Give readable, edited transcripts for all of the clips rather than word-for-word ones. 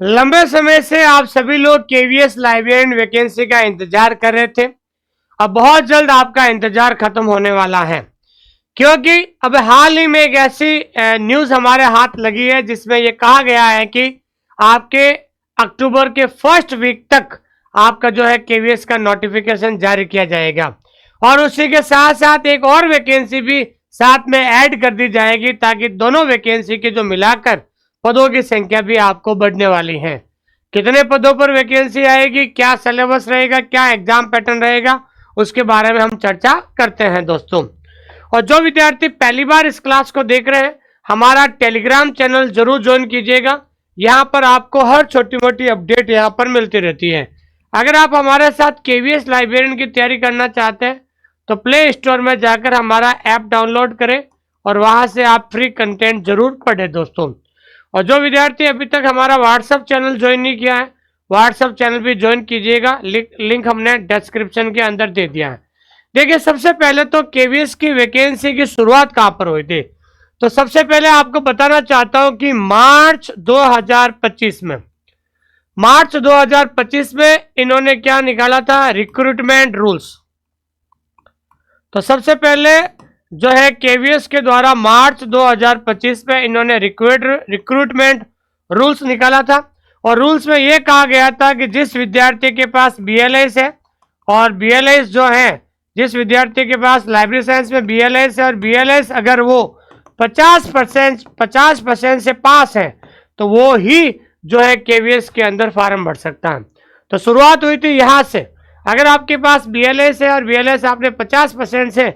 लंबे समय से आप सभी लोग केवीएस लाइब्रेरियन वैकेंसी का इंतजार कर रहे थे। अब बहुत जल्द आपका इंतजार खत्म होने वाला है, क्योंकि अब हाल ही में एक ऐसी न्यूज हमारे हाथ लगी है जिसमें यह कहा गया है कि आपके अक्टूबर के फर्स्ट वीक तक आपका जो है केवीएस का नोटिफिकेशन जारी किया जाएगा और उसी के साथ साथ एक और वैकेंसी भी साथ में ऐड कर दी जाएगी, ताकि दोनों वैकेंसी के जो मिलाकर पदों की संख्या भी आपको बढ़ने वाली है। कितने पदों पर वैकेंसी आएगी, क्या सिलेबस रहेगा, क्या एग्जाम पैटर्न रहेगा, उसके बारे में हम चर्चा करते हैं दोस्तों। और जो विद्यार्थी पहली बार इस क्लास को देख रहे हैं, हमारा टेलीग्राम चैनल जरूर ज्वाइन कीजिएगा। यहाँ पर आपको हर छोटी मोटी अपडेट यहाँ पर मिलती रहती है। अगर आप हमारे साथ केवीएस लाइब्रेरियन की तैयारी करना चाहते हैं तो प्ले स्टोर में जाकर हमारा ऐप डाउनलोड करें और वहां से आप फ्री कंटेंट जरूर पढ़ें दोस्तों। और जो विद्यार्थी अभी तक हमारा व्हाट्सएप चैनल ज्वाइन नहीं किया है, व्हाट्सएप चैनल भी ज्वाइन कीजिएगा। लिंक हमने डिस्क्रिप्शन के अंदर दे दिया है। देखिए, सबसे पहले तो केवीएस की वैकेंसी की शुरुआत कहां पर हुई थी, तो सबसे पहले आपको बताना चाहता हूं कि मार्च 2025 में इन्होंने क्या निकाला था, रिक्रूटमेंट रूल्स। तो सबसे पहले जो है केवीएस के द्वारा मार्च 2025 में इन्होंने रिक्रूटमेंट रूल्स निकाला था और रूल्स में यह कहा गया था कि जिस विद्यार्थी के पास बीएलएस है और बीएलएस जो है, जिस विद्यार्थी के पास लाइब्रेरी साइंस में बीएलएस है और बीएलएस अगर वो 50% से पास है तो वो ही जो है केवीएस के अंदर फॉर्म भर सकता है। तो शुरुआत हुई थी यहां से। अगर आपके पास बीएलएस है और बीएलएस आपने 50% से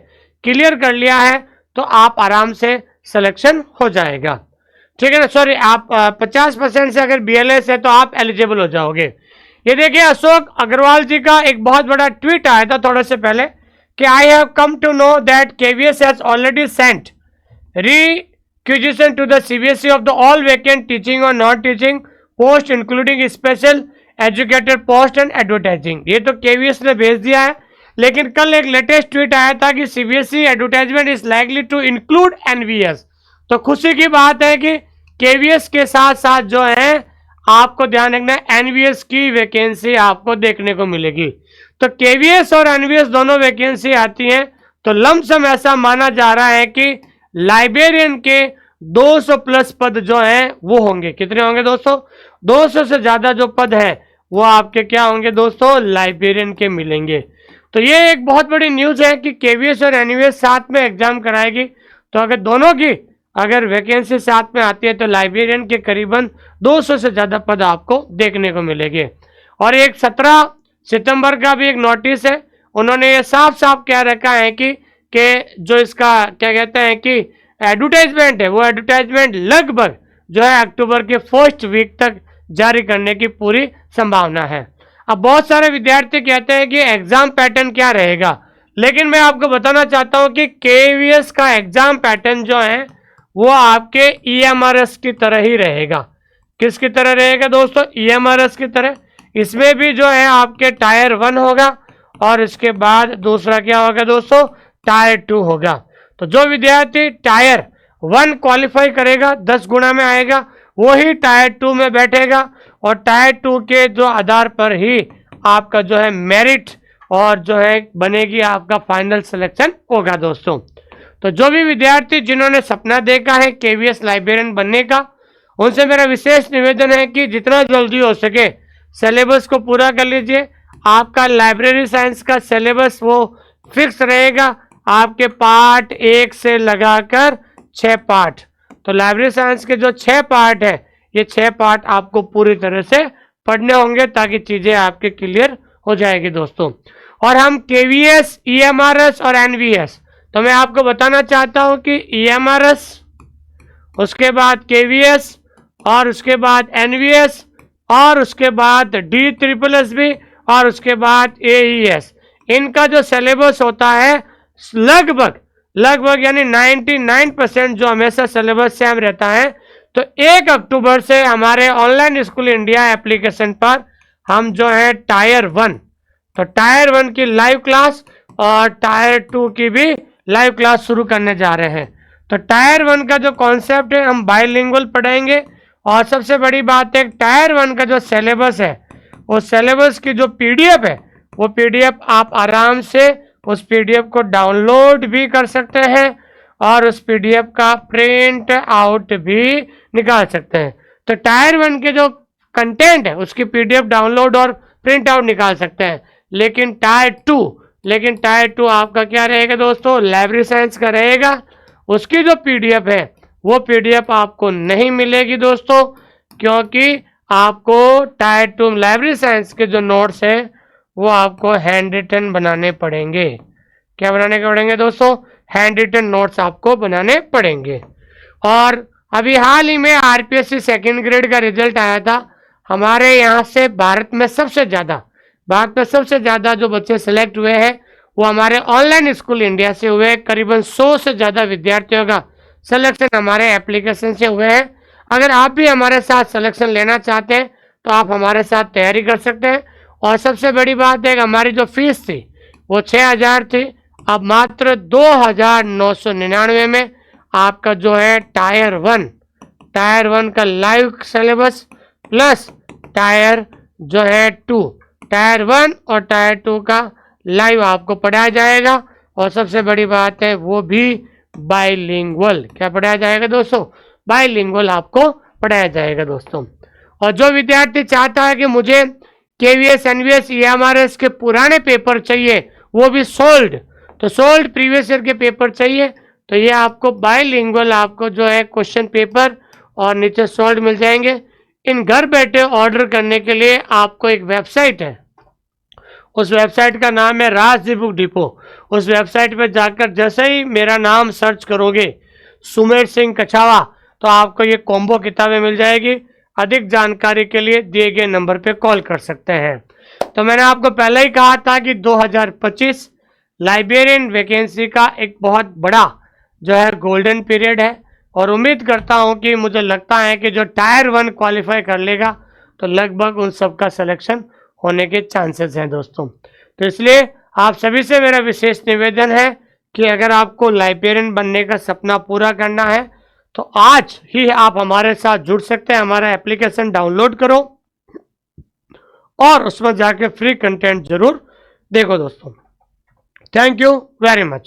क्लियर कर लिया है तो आप आराम से सिलेक्शन हो जाएगा, ठीक है ना। सॉरी, आप 50% से अगर बीएलएस है तो आप एलिजिबल हो जाओगे। ये देखिए, अशोक अग्रवाल जी का एक बहुत बड़ा ट्वीट आया था थोड़े से पहले कि I have come to know that KVS has already sent requisition to the CBSE of the all vacant teaching और non teaching post including special educated post and advertising. ये तो केवीएस ने भेज दिया है, लेकिन कल एक लेटेस्ट ट्वीट आया था कि CBSE advertisement is likely to include NVS. तो खुशी की बात है कि केवीएस के साथ साथ जो है आपको ध्यान रखना है, एनवीएस की वैकेंसी आपको देखने को मिलेगी। तो केवीएस और एनवीएस दोनों वैकेंसी आती हैं तो लमसम ऐसा माना जा रहा है कि लाइब्रेरियन के 200 प्लस पद जो हैं वो होंगे। कितने होंगे दोस्तों? 200 से ज्यादा जो पद है वो आपके क्या होंगे दोस्तों, लाइब्रेरियन के मिलेंगे। तो ये एक बहुत बड़ी न्यूज है कि केवीएस और एनवीएस साथ में एग्जाम कराएगी। तो अगर दोनों की अगर वैकेंसी साथ में आती है तो लाइब्रेरियन के करीबन 200 से ज्यादा पद आपको देखने को मिलेंगे। और एक 17 सितंबर का भी एक नोटिस है, उन्होंने ये साफ साफ कह रखा है कि जो इसका क्या कहते हैं कि एडवर्टाइजमेंट है, वो एडवर्टाइजमेंट लगभग जो है अक्टूबर के फर्स्ट वीक तक जारी करने की पूरी संभावना है। अब बहुत सारे विद्यार्थी कहते हैं कि एग्जाम पैटर्न क्या रहेगा, लेकिन मैं आपको बताना चाहता हूं कि केवीएस का एग्जाम पैटर्न जो है वो आपके ईएमआरएस की तरह ही रहेगा। किसकी तरह रहेगा दोस्तों? ईएमआरएस की तरह। इसमें भी जो है आपके टायर 1 होगा और इसके बाद दूसरा क्या होगा दोस्तों, टायर 2 होगा। तो जो विद्यार्थी टायर 1 क्वालिफाई करेगा 10 गुना में आएगा, वो ही टायर 2 में बैठेगा और टायर 2 के जो आधार पर ही आपका जो है मेरिट और जो है बनेगी आपका फाइनल सिलेक्शन होगा दोस्तों। तो जो भी विद्यार्थी जिन्होंने सपना देखा है केवीएस लाइब्रेरियन बनने का, उनसे मेरा विशेष निवेदन है कि जितना जल्दी हो सके सिलेबस को पूरा कर लीजिए। आपका लाइब्रेरी साइंस का सिलेबस वो फिक्स रहेगा, आपके पार्ट 1 से लगाकर 6 पार्ट। तो लाइब्रेरी साइंस के जो 6 पार्ट है, ये 6 पार्ट आपको पूरी तरह से पढ़ने होंगे ताकि चीजें आपके क्लियर हो जाएगी दोस्तों। और हम केवीएस, ईएमआरएस और एनवीएस, तो मैं आपको बताना चाहता हूं कि ईएमआरएस, उसके बाद केवीएस और उसके बाद एनवीएस और उसके बाद DSSS और उसके बाद एईएस, इनका जो सिलेबस होता है लगभग यानी 99% जो हमेशा सिलेबस सेम रहता है। तो 1 अक्टूबर से हमारे ऑनलाइन स्कूल इंडिया एप्लीकेशन पर हम जो है टायर 1, तो टायर 1 की लाइव क्लास और टायर 2 की भी लाइव क्लास शुरू करने जा रहे हैं। तो टायर 1 का जो कॉन्सेप्ट है हम बाइलिंगुअल पढ़ाएंगे और सबसे बड़ी बात है, टायर 1 का जो सिलेबस है, वो सिलेबस की जो पीडीएफ है, वो पीडीएफ आप आराम से उस पीडीएफ को डाउनलोड भी कर सकते हैं और उस पीडीएफ का प्रिंट आउट भी निकाल सकते हैं। तो टायर 1 के जो कंटेंट है उसकी पीडीएफ डाउनलोड और प्रिंट आउट निकाल सकते हैं। लेकिन टायर 2 आपका क्या रहेगा दोस्तों, लाइब्रेरी साइंस का रहेगा। उसकी जो पीडीएफ है वो पीडीएफ आपको नहीं मिलेगी दोस्तों, क्योंकि आपको टायर 2 लाइब्रेरी साइंस के जो नोट्स हैं वो आपको हैंड रिटन बनाने पड़ेंगे। क्या बनाने के पड़ेंगे दोस्तों, हैंड रिटन नोट्स आपको बनाने पड़ेंगे। और अभी हाल ही में आरपीएससी सेकंड ग्रेड का रिजल्ट आया था। हमारे यहाँ से भारत में सबसे ज़्यादा जो बच्चे सेलेक्ट हुए हैं वो हमारे ऑनलाइन स्कूल इंडिया से हुए। करीबन 100 से ज़्यादा विद्यार्थियों का सिलेक्शन हमारे एप्लीकेशन से हुए हैं। अगर आप भी हमारे साथ सिलेक्शन लेना चाहते हैं तो आप हमारे साथ तैयारी कर सकते हैं। और सबसे बड़ी बात है कि हमारी जो फीस थी वो 6,000 थी, अब मात्र 2,999 में आपका जो है टायर 1 का लाइव सिलेबस प्लस टायर जो है 2, टायर 1 और टायर 2 का लाइव आपको पढ़ाया जाएगा। और सबसे बड़ी बात है वो भी बाइलिंगुअल। क्या पढ़ाया जाएगा दोस्तों, बाइलिंगुअल आपको पढ़ाया जाएगा दोस्तों। और जो विद्यार्थी चाहता है कि मुझे केवीएस, एनवीएस, ईएमआरएस के पुराने पेपर चाहिए, वो भी सोल्ड, तो सोल्ड प्रीवियस ईयर के पेपर चाहिए, तो ये आपको बाइलिंगुअल आपको जो है क्वेश्चन पेपर और नीचे सोल्ड मिल जाएंगे। इन घर बैठे ऑर्डर करने के लिए आपको एक वेबसाइट है, उस वेबसाइट का नाम है राज बुक डिपो। उस वेबसाइट पर जाकर जैसे ही मेरा नाम सर्च करोगे सुमेर सिंह कछावा, तो आपको ये कॉम्बो किताबें मिल जाएगी। अधिक जानकारी के लिए दिए गए नंबर पे कॉल कर सकते हैं। तो मैंने आपको पहले ही कहा था कि 2025 लाइब्रेरियन वैकेंसी का एक बहुत बड़ा जो है गोल्डन पीरियड है। और उम्मीद करता हूं कि, मुझे लगता है कि जो टायर 1 क्वालिफाई कर लेगा तो लगभग उन सब का सिलेक्शन होने के चांसेस हैं दोस्तों। तो इसलिए आप सभी से मेरा विशेष निवेदन है कि अगर आपको लाइब्रेरियन बनने का सपना पूरा करना है तो आज ही आप हमारे साथ जुड़ सकते हैं। हमारा एप्लीकेशन डाउनलोड करो और उसमें जाके फ्री कंटेंट जरूर देखो दोस्तों। Thank you very much.